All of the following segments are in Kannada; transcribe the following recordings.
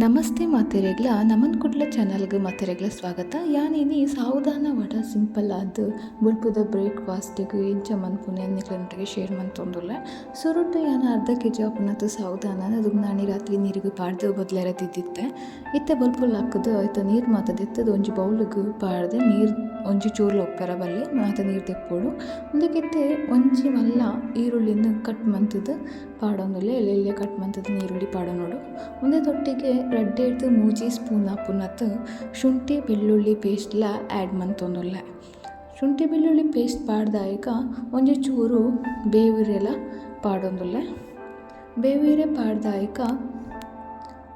ನಮಸ್ತೆ ಮಾತೆರೆಗ್ಲ ನಮನ್ ಕುಡ್ಲ ಚಾನಲ್ಗೆ ಮಾತೆರೆಗ್ಲ ಸ್ವಾಗತ. ಯಾನೇನಿ ಸಾವುದಾನ ವಡ ಸಿಂಪಲ್ ಆದ ಬುಲ್ಪುದ ಬ್ರೇಕ್ಫಾಸ್ಟಿಗೆ ಇಂಚ ಮನ್ಪುನೆ ಅನ್ನಿಕ್ಲಂಟಿಗೆ ಶೇರ್ ಮನ್ತೊಂದುಲ್ಲ. ಸುರುಟ್ಟು ಯಾನ ಅರ್ಧ ಕೆಜಿ ಆಪುನತ್ತು ಸಾವುದಾನ ಅದು ನಾನಿ ರಾತ್ರಿ ನೀರಿಗೆ ಪಾಡ್ದು ಬದಲೇರ ತಿದ್ದಿತ್ತೆ. ಇತ್ತೆ ಬಲ್ಪುಲ್ ಹಾಕದು ಆಯ್ತು ನೀರು ಮಾತದಿತ್ತದು ಒಂಜಿ ಬೌಲ್ಗೆ ಪಾಡ್ದೆ ನೀರು ಒಂಜಿ ಚೂರ್ಲು ಒಪ್ಪೆರ ಬಲ್ಲಿ ಮಾತ ನೀರು ತೆಪ್ಪೋಡು. ಮುಂದಕ್ಕಿತ್ತೆ ಒಂಜಿ ಮಲ್ಲ ಈರುಳ್ಳಿನ ಕಟ್ ಮಂತದ್ದು ಪಾಡೊಂದುಲ್ಲೆ ಎಲ್ಲಿ ಕಟ್ ಮಂತದ್ದು ಈರುಳ್ಳಿ ಪಾಡೋನೋಡು. ಮುಂದೆ ತೊಟ್ಟಿಗೆ ರಡ್ಡೆ ಹಿಡ್ದು 3 ಸ್ಪೂನ್ ಆಪುನತ್ತು ಶುಂಠಿ ಬೆಳ್ಳುಳ್ಳಿ ಪೇಸ್ಟ್ಲ ಆ್ಯಡ್ ಮಂತೊಂದುಲ್ಲೆ. ಶುಂಠಿ ಬೆಳ್ಳುಳ್ಳಿ ಪೇಸ್ಟ್ ಪಾಡ್ದಾಯಕ ಒಂಜಿ ಚೂರು ಬೇವಿರೆಲ ಪಾಡೊಂದುಲ್ಲೆ. ಬೇವಿರೆ ಪಾಡ್ದಾಯಕ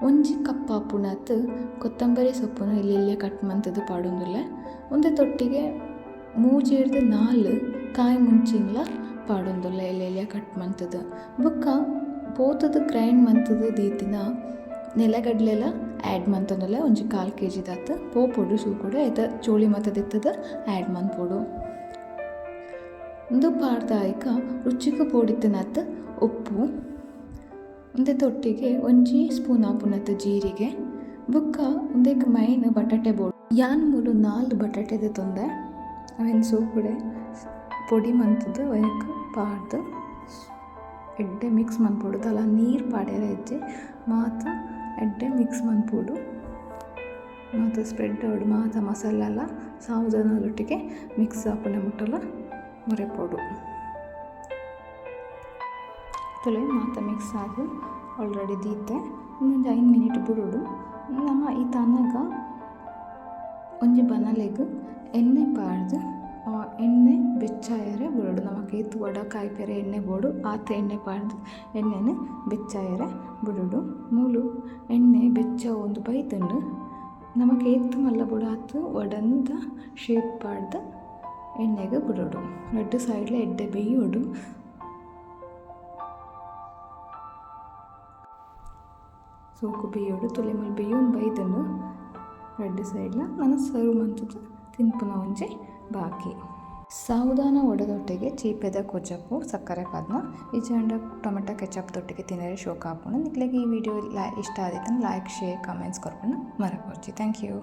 ಒಂಜಿ ಕಪ್ ಆಪುನತ್ತು ಕೊತ್ತಂಬರಿ ಸೊಪ್ಪುನ ಇಲ್ಲಿ ಕಟ್ ಮಂತದ್ದು ಪಾಡೊಂದುಲ್ಲೆ. ಒಂದೇ ತೊಟ್ಟಿಗೆ 3-4 ಕಾಯಿ ಮುಂಚಿನ್ಲ ಪಾಡೊಂದುಲ್ಲೆ ಎಲೆ ಕಟ್ ಮಂತದ್ದು. ಬುಕ್ಕ ಪೋತದ ಗ್ರೈಂಡ್ ಮಂತದ್ದು ದೀತಿನ ನೆಲಗಡ್ಲೆಲ್ಲ ಆ್ಯಡ್ ಮಂತೊಂದುಲ್ಲೆ ಒಂಜಿ 1/4 kg ದಾತು ಪೋಪೊಡು ಸೂಕೊಡು ಐತ ಚೋಳಿ ಮತದಿತ್ತದ ಆ್ಯಡ್ ಮನ್ಪೊಡು. ಉಂದು ಪಾಡ್ದಾಯಕ ರುಚಿಗೆ ಪೋಡಿತ್ತನತ್ತು ಉಪ್ಪು. ಒಂದೇ ತೊಟ್ಟಿಗೆ ಒಂಜಿ ಸ್ಪೂನ್ ಆಪುನತ್ತು ಜೀರಿಗೆ. ಬುಕ್ಕ ಒಂದೇಕ ಮೈನ್ ಬಟಾಟೆ ಬೋಡು. ಯಾನ್ ಮೂಲು 4 ಬಟಾಟೆದ ತೊಂದೆ ಅವೇನು ಸೂಕುಡೆ ಪೊಡಿ ಮಂತದ್ದು ಅವಕ್ಕೆ ಪಾಡ್ದು ಎಡ್ಡೆ ಮಿಕ್ಸ್ ಮನ್ಪೊಡು. ಅಲ್ಲ ನೀರು ಪಾಡ್ಯಾರ ಹೆಜ್ಜೆ ಮಾತ ಎಡ್ಡೆ ಮಿಕ್ಸ್ ಮನ್ಪೊಡು. ಮಾತ ಸ್ಪ್ರೆಡ್ ಆವಡು ಮಾತ ಮಸಾಲ ಎಲ್ಲ ಸಾವುದಾನದೊಟ್ಟಿಗೆ ಮಿಕ್ಸ್ ಆಪುನೆ ಮುಟ್ಟಲ ಮುರೆಪೊಡು. ತುಲೆ ಮಾತ ಮಿಕ್ಸ್ ಆಗಿ ಆಲ್ರೆಡಿ ದೀತೆ ಇನ್ನೊಂದು 5 ಮಿನಿಟ್ ಬಿಡೋಡು. ನಮ್ಮ ಈ ತನಗ ಒಂಜಿ ಬನಲೆಗ್ ಎಣ್ಣೆ ಪಾಡ್ದು ಎಣ್ಣೆ ಬೆಚ್ಚಾಯರೆ ಬಿಡೋಡು. ನಮಗೆ ಇತ್ತು ವಡ ಕಾಯಿಪೆರೆ ಎಣ್ಣೆ ಬೋಡು ಆತ ಎಣ್ಣೆ ಪಾಡ್ದು ಎಣ್ಣೆನ ಬೆಚ್ಚಾಯರೆ ಬಿಡೋಡು. ಮೂಲು ಎಣ್ಣೆ ಬೆಚ್ಚ ಒಂದು ಬೈತಂಡು ನಮಗೆ ಎತ್ತು ಮಲ್ಲ ಬಿಡು ಆತು ವಡಂದ ಶೇಪ್ ಪಾಡ್ದು ಎಣ್ಣೆಗೆ ಬಿಡೋಡು. 2 ಸೈಡ್ಲ ಎಡ್ಡೆ ಬೇಯೋಡು. ಸೋಕು ಬೇಯೋಡು ತುಲೆ ಮೇಲೆ ಬೇಯೋನು ಬೈದನು 2 ಸೈಡ್ಲ ನಾನು ಸರ್ವ್ ಮಂತದ್ದು ತಿನ್ಪುನ ಒಂಜಿ ಬಾಕಿ. ಸಾವುದಾನ ಒಡದೊಟ್ಟಿಗೆ ಚೀಪೆದ ಕೊಚ್ಚಪ್ಪು ಸಕ್ಕರೆ ಪಾದ್ನ ಈಚೆಂಡ ಟೊಮೆಟೊ ಕೆಚಪ್ ತೊಟ್ಟಿಗೆ ತಿನ್ನರೆ ಶೋಕ ಹಾಕೋಣ. ನಿಕ್ಲೆಗೆ ಈ ವಿಡಿಯೋ ಇಷ್ಟ ಆದಿತ್ತು ಲೈಕ್ ಶೇರ್ ಕಮೆಂಟ್ಸ್ ಕೊರ್ಪಣ ಮರಪೋರ್ಚಿ. Thank you.